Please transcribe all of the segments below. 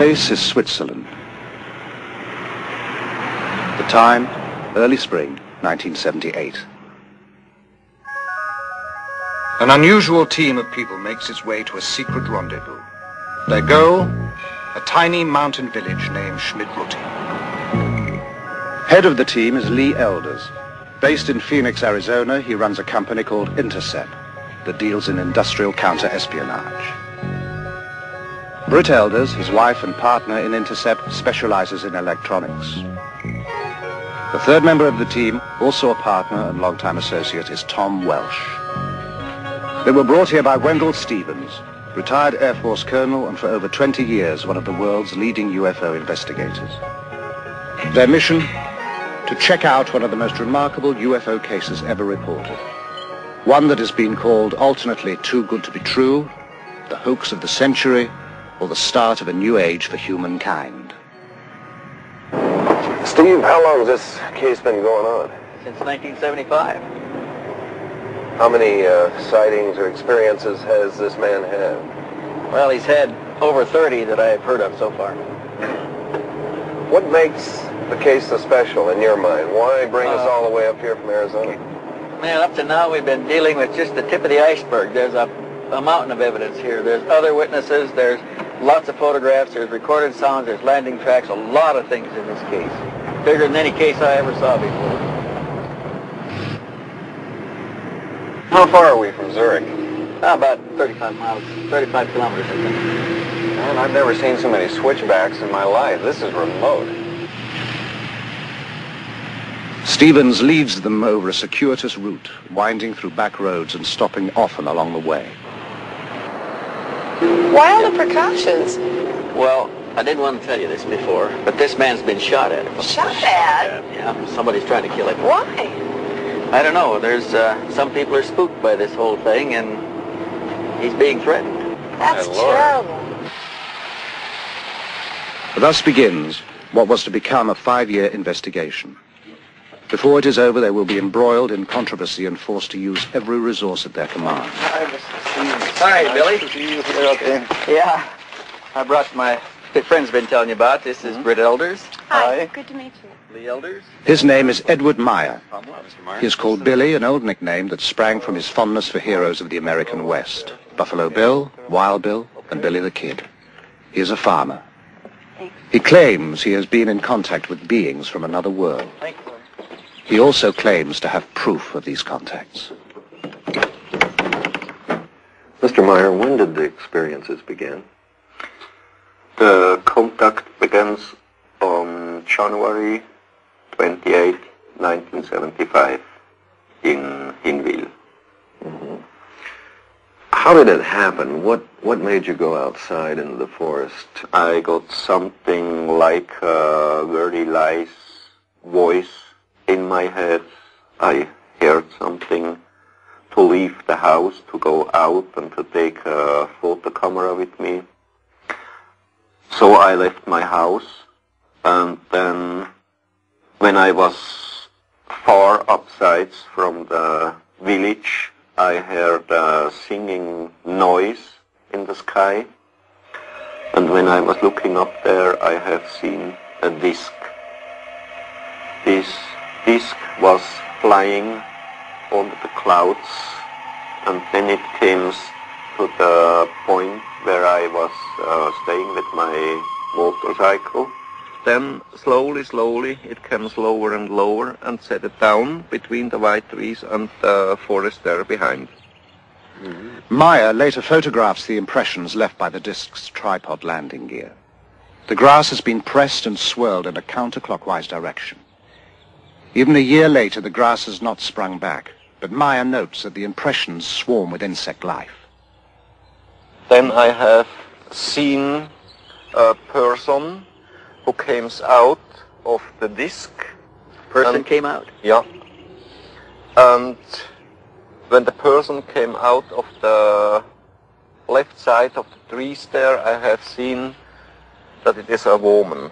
place is Switzerland. The time, early spring, 1978. An unusual team of people makes its way to a secret rendezvous. Their goal, a tiny mountain village named Schmidrutti. Head of the team is Lee Elders. Based in Phoenix, Arizona, he runs a company called Intercept that deals in industrial counter-espionage. Britt Elders, his wife and partner in Intercept, specializes in electronics. The third member of the team, also a partner and longtime associate, is Tom Welsh. They were brought here by Wendell Stevens, retired Air Force colonel and for over 20 years one of the world's leading UFO investigators. Their mission? To check out one of the most remarkable UFO cases ever reported. One that has been called alternately too good to be true, the hoax of the century, or the start of a new age for humankind. Steve, how long has this case been going on? Since 1975. How many sightings or experiences has this man had? Well, he's had over 30 that I've heard of so far. What makes the case so special in your mind? Why bring us all the way up here from Arizona? Man, up to now we've been dealing with just the tip of the iceberg. There's a mountain of evidence here. There's other witnesses, there's lots of photographs, there's recorded sounds, there's landing tracks, a lot of things in this case. Bigger than any case I ever saw before. How far are we from Zurich? About 35 miles, 35 kilometers, I think. Man, I've never seen so many switchbacks in my life. This is remote. Stevens leads them over a circuitous route, winding through back roads and stopping often along the way. Why all the precautions? Well, I didn't want to tell you this before, but this man's been shot at. Shot at? Yeah, somebody's trying to kill him. Why? I don't know. There's some people are spooked by this whole thing, and he's being threatened. That's terrible. Thus begins what was to become a 5-year investigation. Before it is over, they will be embroiled in controversy and forced to use every resource at their command. Hi, Mr. Stevens. Hi, Billy. Nice to see you here, okay. Yeah. I brought my friend's been telling you about. This is Britt Elders. Hi. Good to meet you. Lee Elders. His name is Edward Meier. He is called Billy, an old nickname that sprang from his fondness for heroes of the American West. Buffalo Bill, Wild Bill, and Billy the Kid. He is a farmer. He claims he has been in contact with beings from another world. He also claims to have proof of these contacts. Mr. Meier, when did the experiences begin? The contact begins on January 28, 1975 in Hinwil. Mm-hmm. How did it happen? What made you go outside into the forest? I got something like a very nice voice in my head. I heard something to leave the house, to go out and to take a photo camera with me. So I left my house, and then when I was far upsides from the village, I heard a singing noise in the sky, and when I was looking up there, I have seen a disc. This disc was flying over the clouds, and then it came to the point where I was staying with my motorcycle. Then slowly it came lower and lower and set it down between the white trees and the forest there behind. Mm-hmm. Meier later photographs the impressions left by the disc's tripod landing gear. The grass has been pressed and swirled in a counterclockwise direction. Even a year later, the grass has not sprung back, but Meier notes that the impressions swarm with insect life. Then I have seen a person who came out of the disc. Person came out? Yeah. And when the person came out of the left side of the trees there, I have seen that it is a woman.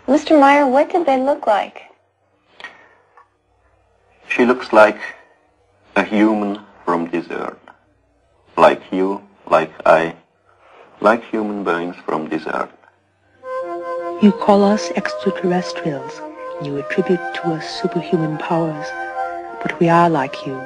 Mr. Meier, what did they look like? She looks like a human from this earth. Like you, like I, like human beings from this earth. You call us extraterrestrials, and you attribute to us superhuman powers. But we are like you.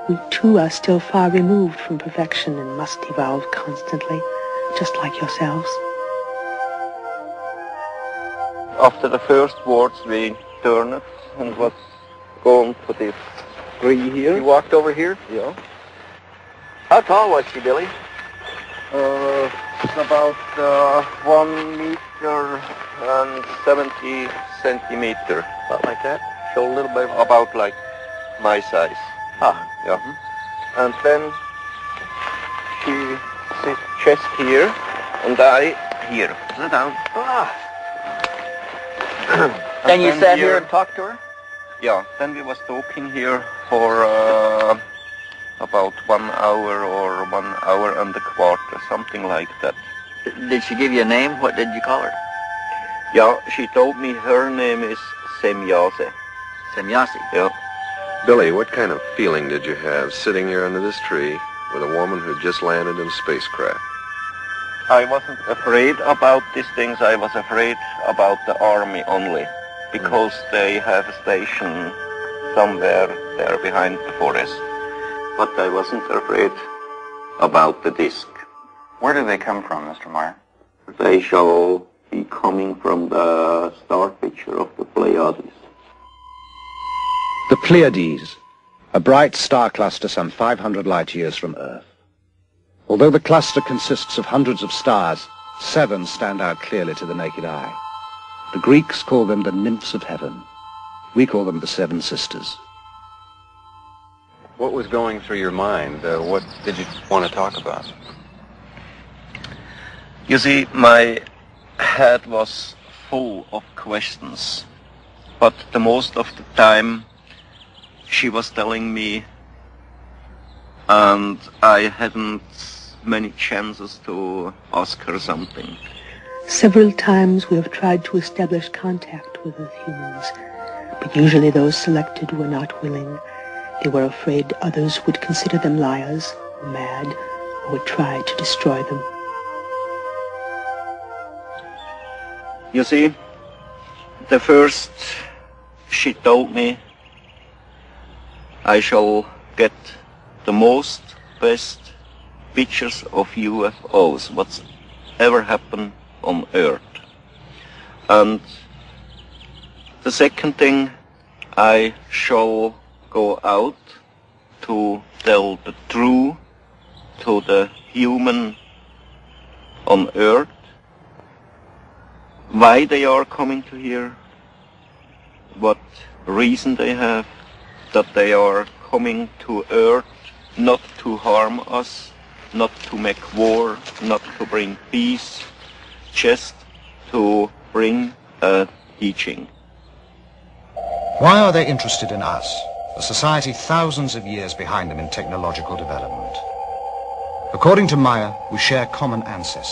We too are still far removed from perfection and must evolve constantly, just like yourselves. After the first words, we turned and was going to the tree here. You walked over here? Yeah. How tall was she, Billy? It's about 1 meter and 70 centimeter. About like that? Show a little bit. About like my size. Ah. Yeah. And then she sits chest here and I here. Sit down. Ah. Then you sat here and talked to her? Yeah. Then we was talking here for about 1 hour or 1 hour and a quarter, something like that. Did she give you a name? What did you call her? Yeah, she told me her name is Semyase. Semyase. Yeah. Billy, what kind of feeling did you have sitting here under this tree with a woman who just landed in a spacecraft? I wasn't afraid about these things. I was afraid about the army only, because they have a station somewhere there behind the forest. But I wasn't afraid about the disc. Where do they come from, Mr. Meier? They shall be coming from the star picture of the Pléyades. The Pléyades, a bright star cluster some 500 light-years from Earth. Although the cluster consists of hundreds of stars, 7 stand out clearly to the naked eye. The Greeks call them the nymphs of heaven. We call them the 7 sisters. What was going through your mind? What did you want to talk about? You see, my head was full of questions, but the most of the time she was telling me, and I hadn't many chances to ask her something. Several times we have tried to establish contact with the humans, but usually those selected were not willing. They were afraid others would consider them liars, or mad, or would try to destroy them. You see, the first she told me I shall get the most best pictures of UFOs, what's ever happened on Earth. And the second thing, I shall go out to tell the truth to the human on Earth, why they are coming to here, what reason they have, that they are coming to Earth not to harm us, not to make war, not to bring peace, just to bring a teaching. Why are they interested in us, a society thousands of years behind them in technological development? According to Meier, we share common ancestors.